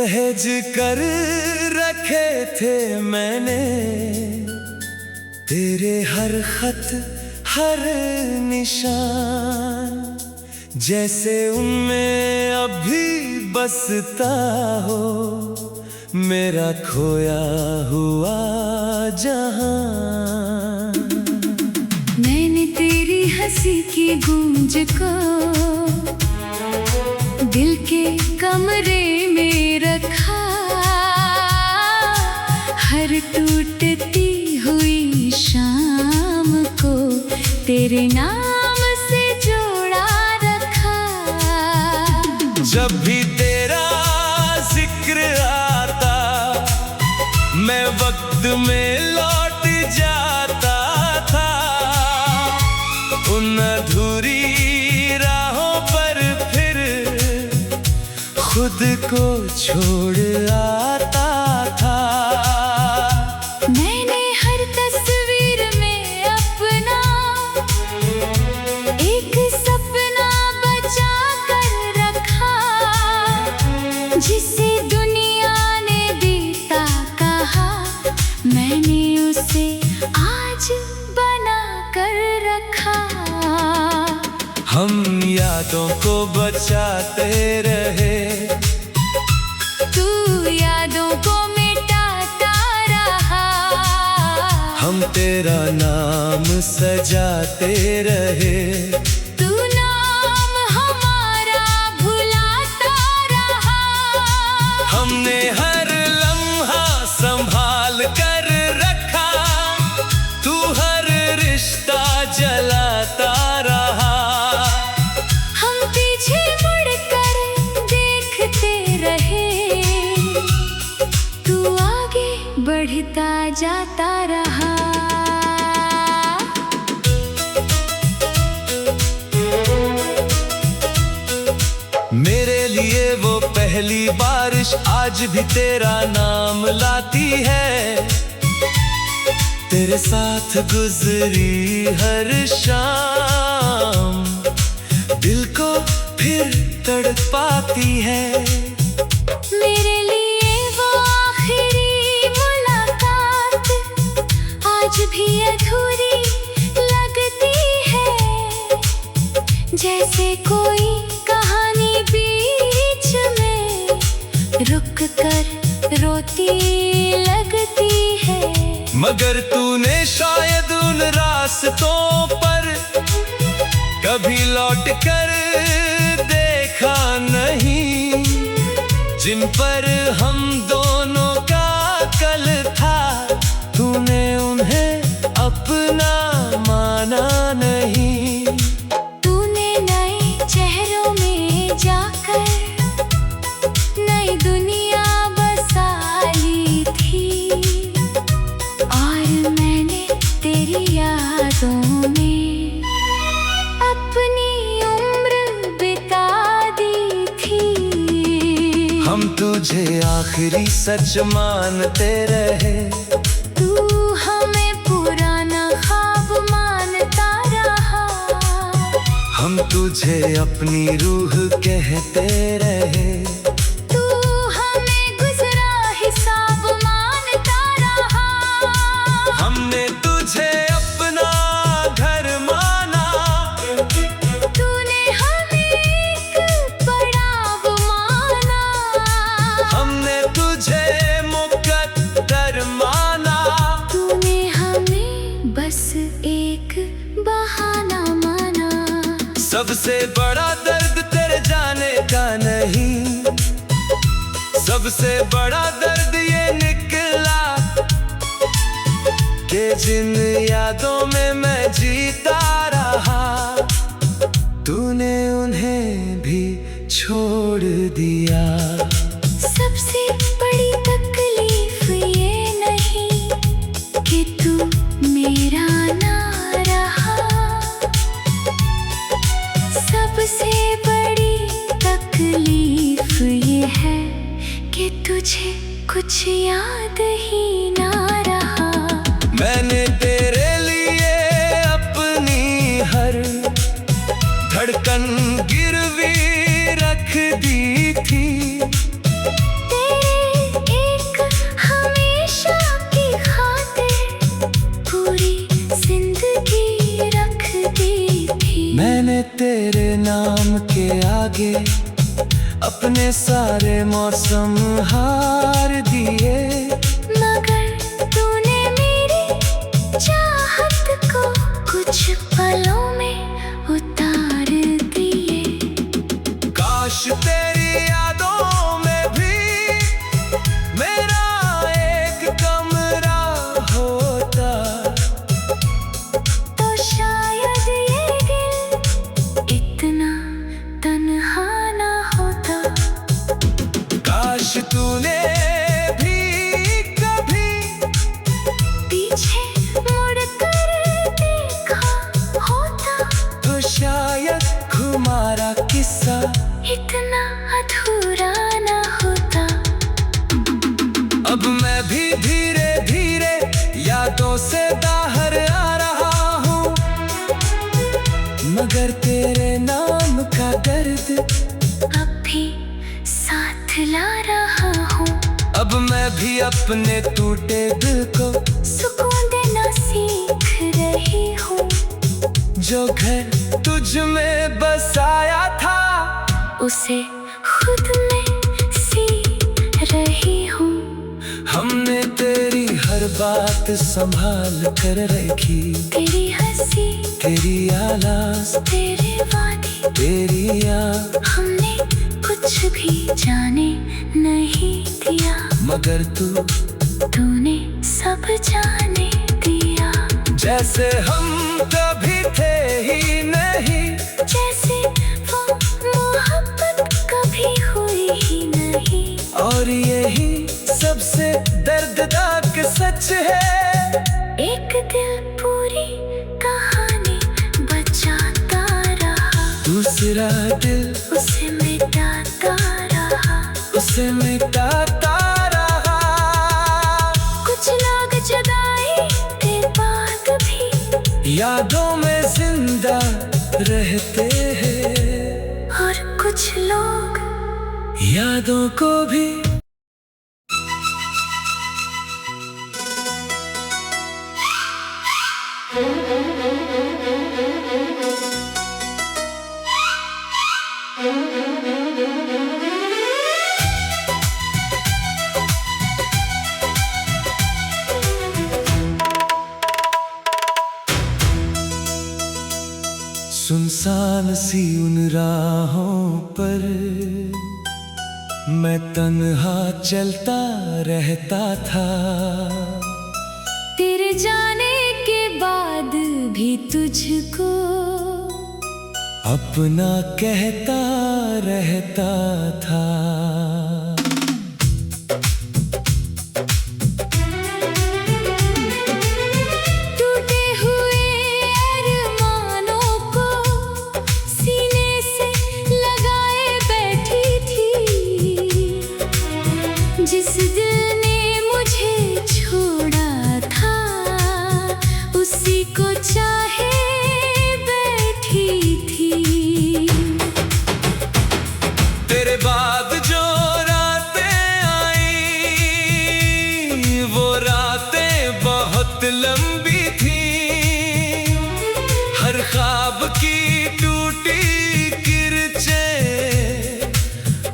सहेज कर रखे थे मैंने तेरे हर खत हर निशान, जैसे उनमें अभी बसता हो मेरा खोया हुआ जहां। मैंने तेरी हंसी की गूंज को दिल के कमरे में रखा, हर टूटती हुई शाम को तेरे नाम से जोड़ा रखा। जब भी तेरा जिक्र आता मैं वक्त में लौट जाता था, उन अधूरी राहों पर फिर खुद को छोड़ आता था। मैंने हर तस्वीर में अपना एक सपना बचा कर रखा, जिसे दुनिया ने बीता कहा मैंने उसे आज बना कर रखा। हम यादों को बचाते रहे, तू यादों को मिटाता रहा। हम तेरा नाम सजाते रहे, तू नाम हमारा भुलाता रहा। हमने हर लम्हा संभाल कर रखा, तू हर रिश्ता जलाता रहा। हम पीछे मुड़कर देखते रहे, तू आगे बढ़ता जाता रहा। मेरे लिए वो पहली बारिश आज भी तेरा नाम लाती है, तेरे साथ गुजरी हर शाम दिल को फिर तड़पाती है। मेरे लिए वो आखिरी मुलाकात आज भी अधूरी लगती है, जैसे कोई कहानी बीच में रुक कर रोती लगती है। मगर तूने शायद उन रास्तों पर कभी लौट कर देखा नहीं, जिन पर हम दोनों का कल था। तूने उन्हें अपना माना नहीं, तूने नए चेहरों में जाकर नई दुनिया बसा ली थी, और मैंने तेरी यादों में अपनी उम्र बिता दी थी। हम तुझे आखिरी सच मानते रहे, तू हमें पुराना ख्वाब मानता रहा। हम तुझे अपनी रूह कहते रहे, तू हमें गुजरा हिसाब मानता रहा। हमने तुझे अपना घर माना, तूने हमें एक पड़ाव माना। हमने तुझे मुकद्दर माना, तूने हमें बस एक बहाना माना। सबसे बड़ा दर्द तेरे जाने का नहीं, सबसे बड़ा दर्द ये निकला कि जिन यादों में मैं जीता रहा, तूने उन्हें भी छोड़ दिया। सबसे बड़ी तकलीफ ये नहीं कि तू मेरा ना रहा, सबसे बड़ी तकलीफ ये है कि तुझे कुछ याद ही ना रहा। मैंने तेरे लिए अपनी हर धड़कन गिरवी रख दी थी, तेरे आगे अपने सारे मौसम हार दिए। मगर तूने मेरी चाहत को कुछ पलों में उतार दिए। काश तेरी यादों में भी मेरा एक कमरा होता, तो शायद ये दिल इतना तन्हा ना होता। काश तूने भी कभी पीछे मुड़ कर देखा होता, तो शायद हमारा किस्सा इतना अधूरा ना होता। अब मैं भी धीरे धीरे यादों से बाहर आ रहा हूँ, मगर तेरे नाम का दर्द अब भी साथ ला रहा हूँ। अब मैं भी अपने टूटे दिल को सुकून देना सीख रही हूँ। जो घर तुझ में बसाया था, उसे खुद में सी रही हूँ। हमने तेरी हर बात संभाल कर रखी। तेरी हंसी, तेरी आवाज़, तेरे वादे, तेरी याद, हमने कुछ भी जाने नहीं दिया, मगर तूने सब जाने दिया। जैसे हम कभी थे ही नहीं, जैसे वो मोहब्बत कभी हुई ही नहीं। और यही सबसे दर्दनाक सच है। एक दिल पूरी कहानी बचाता रहा, दूसरा दिल उसे मिटाता रहा। उसे मिटाता रहा। कुछ लोग जुदाई के बाद भी यादों में जिंदा रहते हैं, और कुछ लोग यादों को भी। सुनसान सी उन राहों पर मैं तन्हा चलता रहता था। तेरे जाने के बाद भी तुझको अपना कहता रहता था। टूटे हुए अरमानों को सीने से लगाए बैठी थी। जिस दिल ने मुझे छोड़ा था, उसी को चाहे बैठी थी। तेरे बाद जो रातें आई, वो रातें बहुत लंबी थी। हर ख्वाब की टूटी किरचें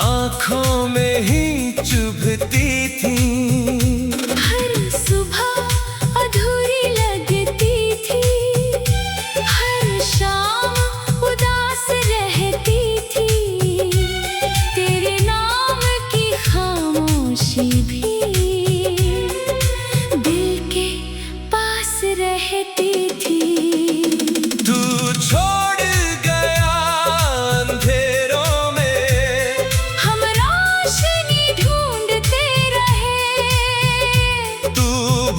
आँखों में ही चुभती थी। हर सुबह अधूरी लगती थी, हर शाम उदास रहती थी। तेरे नाम की खामोशी भी दिल के पास रहती थी। तू छोड़ गया अंधेरों में, हम रोशनी ढूंढते रहे। तू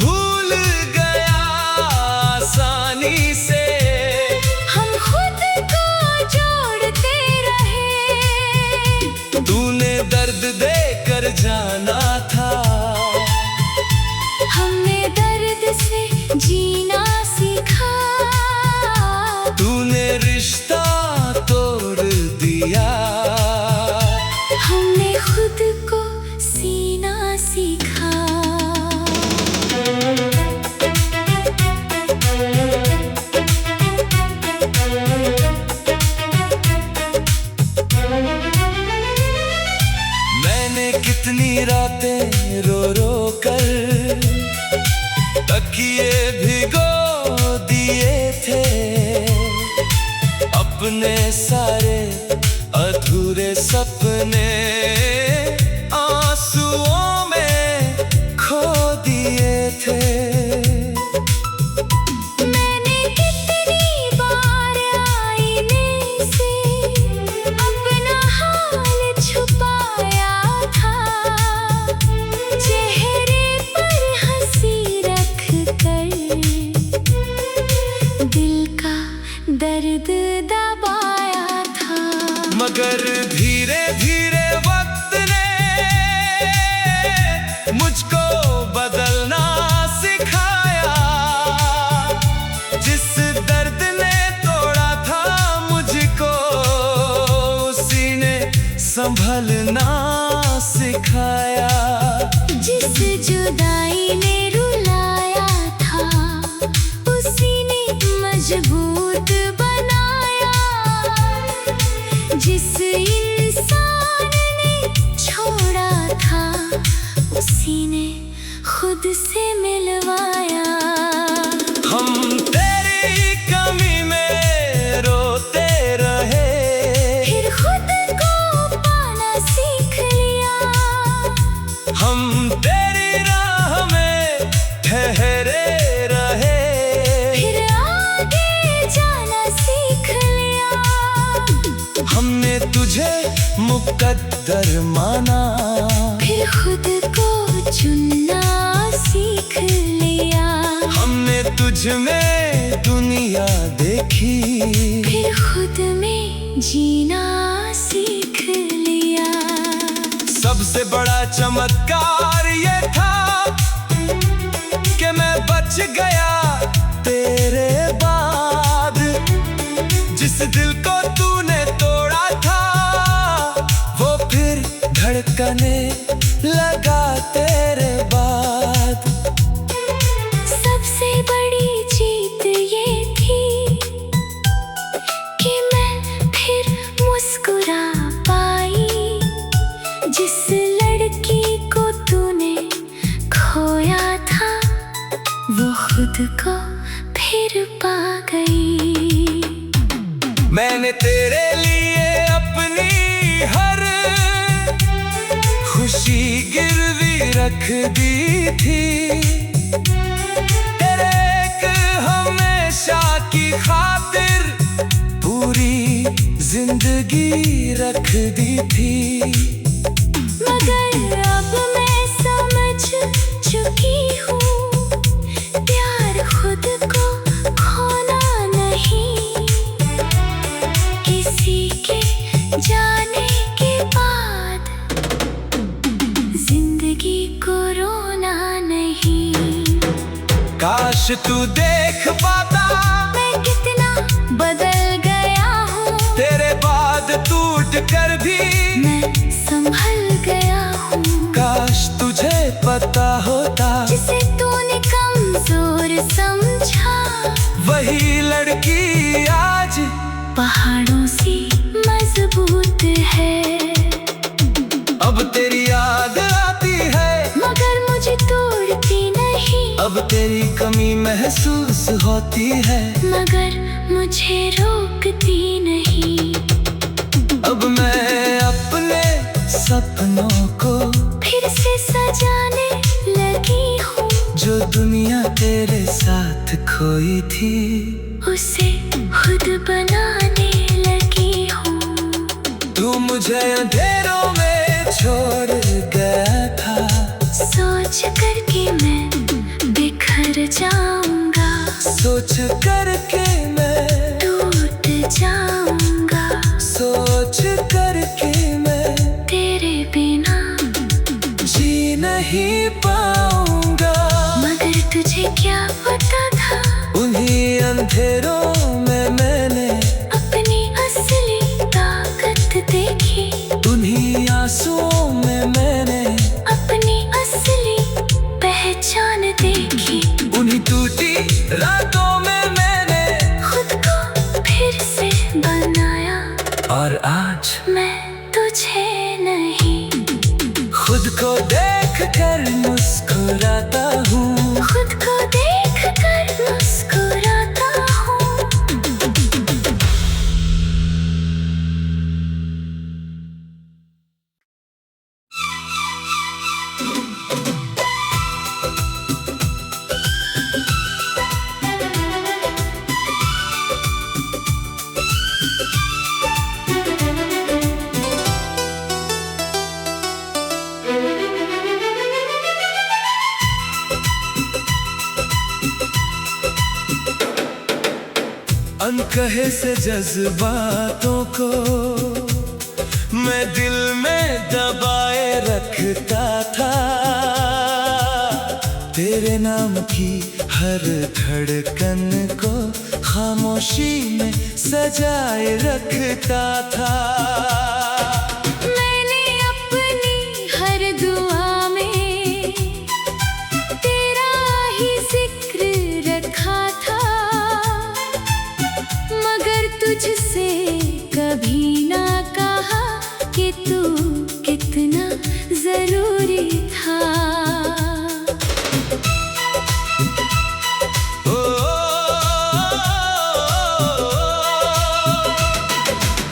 भूल गया आसानी से। हम खुद को जोड़ते रहे। तूने दर्द देकर जाना था, रातें रो रो कर तकिए भिगो दिए थे, अपने सारे अधूरे सपने आंसुओं में खो दिए थे। मैंने कितनी बार आईने से अपना हाल छुपाया था, चेहरे पर हंसी रख कर दिल का दर्द दबाया था। मगर धीरे धीरे वक्त ने मुझको बदलना सिखाया, जिस दर्द ने तोड़ा था मुझको उसी ने संभलना सिखाया। जिस जुदाई ने रुलाया था उसी ने मजबूत बनाया, जिस इंसान ने छोड़ा था उसी ने खुद से मिलवाया। हम तेरी कमी में रोते रहे, फिर खुद को पाना सीख लिया। हम तेरी राह में ठहरे रहे, फिर आगे जाना सीख लिया। हमने तुझे मुकद्दर माना, फिर खुद को चुनना सीख लिया। हमने तुझ में दुनिया देखी, फिर खुद में जीना सीख लिया। सबसे बड़ा चमत्कार ये था कि मैं बच गया तेरे बाद। जिस दिल को तूने तोड़ा था वो फिर धड़कने लगा तेरे बाद। सबसे बड़ी जीत ये थी कि मैं फिर मुस्कुरा पाई। जिस लड़की को तूने खोया था वो खुद को फिर पा गई। मैंने तेरे लिए अपनी हर खुशी गिरवी रख दी थी, तेरे एक हमेशा की खातिर पूरी जिंदगी रख दी थी। मगर अब मैं समझ चुकी हूँ प्यार खुद को खोना नहीं, किसी के जाने के बाद जिंदगी को रोना नहीं। काश तू देख पाता मैं कितना बदल गया हूँ, तेरे बाद टूट कर भी मैं संभल गया हूँ। काश तुझे पता होता जिसे तूने कमजोर समझा वही लड़की आज पहाड़ों सी मजबूत है। अब तेरी याद आती है मगर मुझे तोड़ती नहीं, अब तेरी कमी महसूस होती है मगर मुझे रोकती नहीं। अब मैं अपने सपनों को फिर से सजाने लगी हूँ, जो दुनिया तेरे साथ खोई थी उसे खुद बनाने लगी हूँ। तू मुझे अंधेरों में छोड़ गया था, सोच करके मैं बिखर जाऊंगा, सोच करके मैं टूट जाऊंगा। सोच करके मैं तेरे बिना जी नहीं पाऊंगा। मगर तुझे क्या पता था उन्हीं अंधेरों में मैंने अपनी असली ताकत देखी, उन्हीं आंसुओं में मैंने अपनी असली पहचान देखी। उन्हीं टूटी रातों में मैंने खुद को फिर से बनाया, और आज मैं तुझे नहीं। खुद को देख कर मुस्कुराता हूँ, खुद को देख कर मुस्कुराता हूँ। अनकहे से जज्बातों को मैं दिल में दबाए रखता था, तेरे नाम की हर धड़कन को खामोशी में सजाए रखता था। मैंने अपनी हर दुआ में तेरा ही जिक्र रखा था, मगर तुझसे कभी ना कहा कि तू कितना जरूरी था।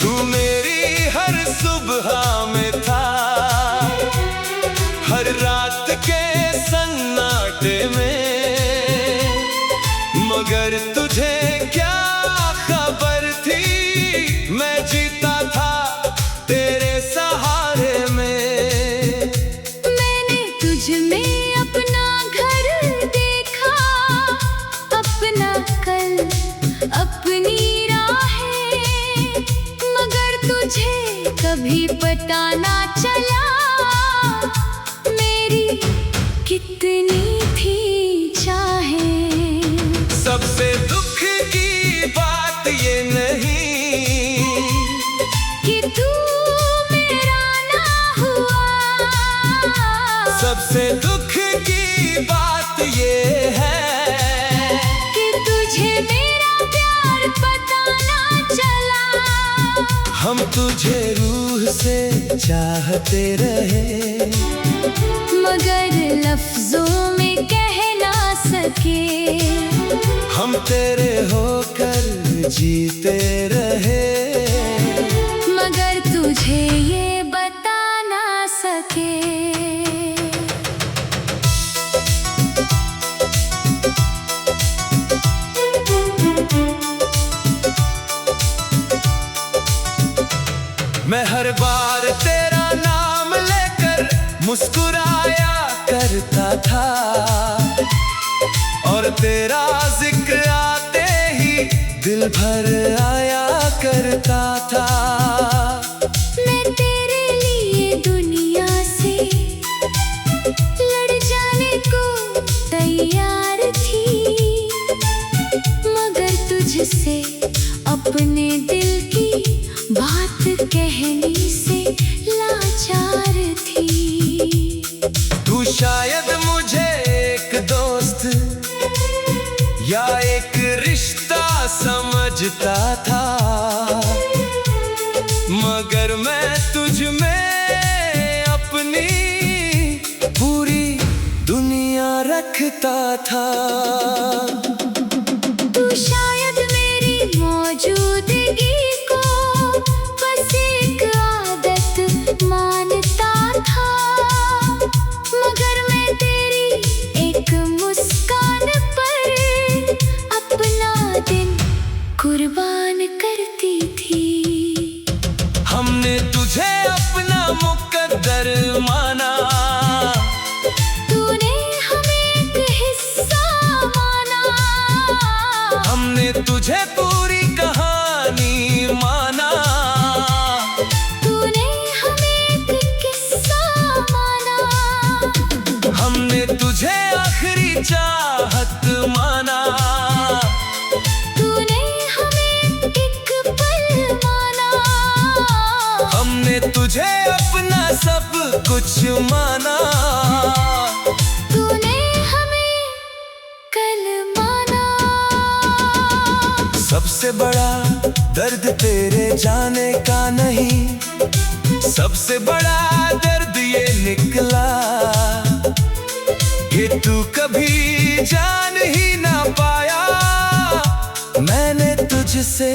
तू मेरी हर सुबह में था, हर रात के सन्नाटे में, मगर तुझे क्या खबर थी मैं जीता था तेरे सहारे में। मैंने तुझ में अपना घर देखा, अपना कल, अपनी राहें, मगर तुझे कभी पता ना चला मेरी कितनी थी चाहें। सबसे दुख की बात ये नहीं कि तू मेरा ना हुआ, सबसे दुख की बात ये है कि तुझे मेरा प्यार पता ना चला। हम तुझे रूह से चाहते रहे, मगर लफ्जों में कह ना सके। हम तेरे होकर जीते रहे, मगर तुझे ये बता ना सके। मैं हर बार तेरा नाम लेकर मुस्कुराया करता था, और तेरा जिक्र आते ही दिल भर आया करता था। मैं तेरे लिए दुनिया से लड़ जाने को तैयार थी, मगर तुझसे अपने दिल की बात कहने से लाचार थी। तू शायद मुझे एक दोस्त या एक रिश्ता समझता था, मगर मैं तुझ में अपनी पूरी दुनिया रखता था। तू शायद मेरी मौजूदगी को बस एक आदत मानता था, मगर मैं तेरी एक मुस्कान पर अपना दिन कुर्बान करती थी। हमने तुझे अपना मुकद्दर माना, तूने हमें एक हिस्सा माना। हमने तुझे पूरी कहानी माना, तूने हमें एक किस्सा माना। हमने तुझे आखिरी चाहत माना, तूने हमें एक पल माना। हमने तुझे अपना सब कुछ माना, तूने हमें कल माना। सबसे बड़ा दर्द तेरे जाने का नहीं, सबसे बड़ा दर्द ये निकला कि तू कभी जान ही ना पाया मैंने तुझसे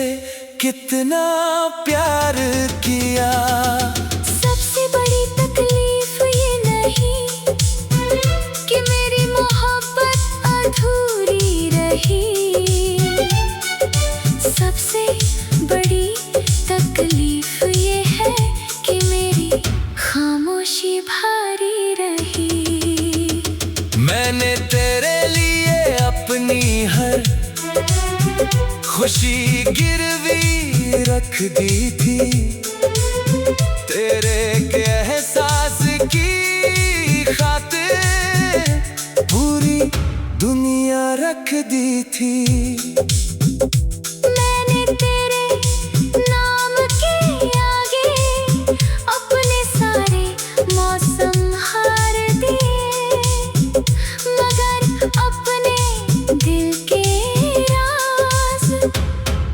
कितना प्यार किया। सबसे बड़ी तकलीफ ये नहीं कि मेरी मोहब्बत अधूरी रही। सबसे बड़ी तकलीफ ये है कि मेरी खामोशी भारी रही। मैंने तेरे लिए अपनी हर खुशी गिरवी रख दी थी, तेरे के एहसास की खातिर पूरी दुनिया रख दी थी। मैंने तेरे नाम के आगे अपने सारे मौसम हार दिए, मगर अपने दिल के राज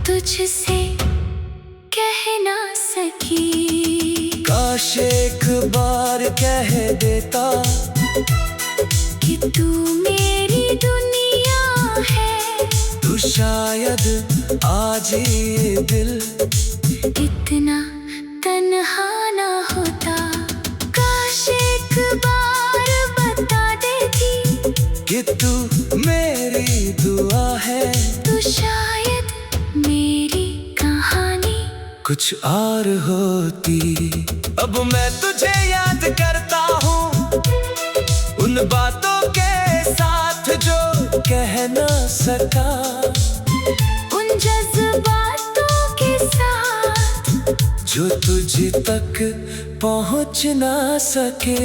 तुझसे कह ना सकी। काश एक बार कह देता कि तू मेरी दुनिया है, तो शायद आज ये दिल इतना तन्हा ना होता। काश एक बार बता देती कि तू मेरी दुआ है, तो शायद मेरी कहानी कुछ और होती। अब मैं तुझे याद करता हूँ उन बातों के साथ जो कह ना सका, उन जज्बातों के साथ जो तुझ तक पहुँच ना सके।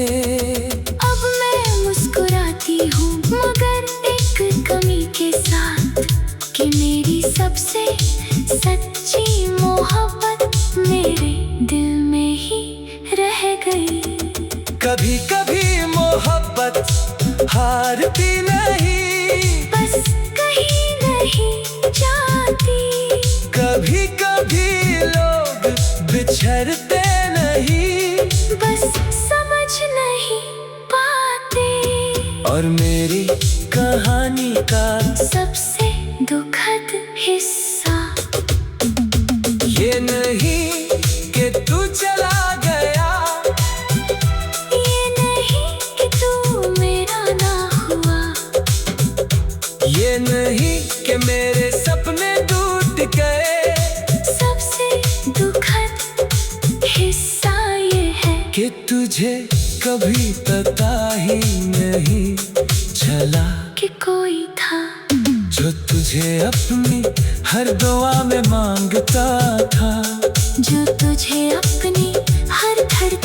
अब मैं मुस्कुराती हूँ मगर एक कमी के साथ कि मेरी सबसे सच्ची मोहब्बत मेरे दिल में ही रह गई। कभी कभी मोहब्बत हारती नहीं, बस कहीं नहीं जाती। कभी कभी लोग बिछड़ते नहीं, बस समझ नहीं पाते। और मेरी कहानी का सबसे दुखद हिस्सा ये नहीं कि तू चला गया, ये नहीं कि तू मेरा ना हुआ, ये नहीं कि मेरे सपने टूट गए। सबसे दुखद हिस्सा ये है कि तुझे कभी पता ही नहीं चला कि कोई था जो तुझे अपनी हर दुआ में मांगता था, जो तुझे अपनी हर धड़कन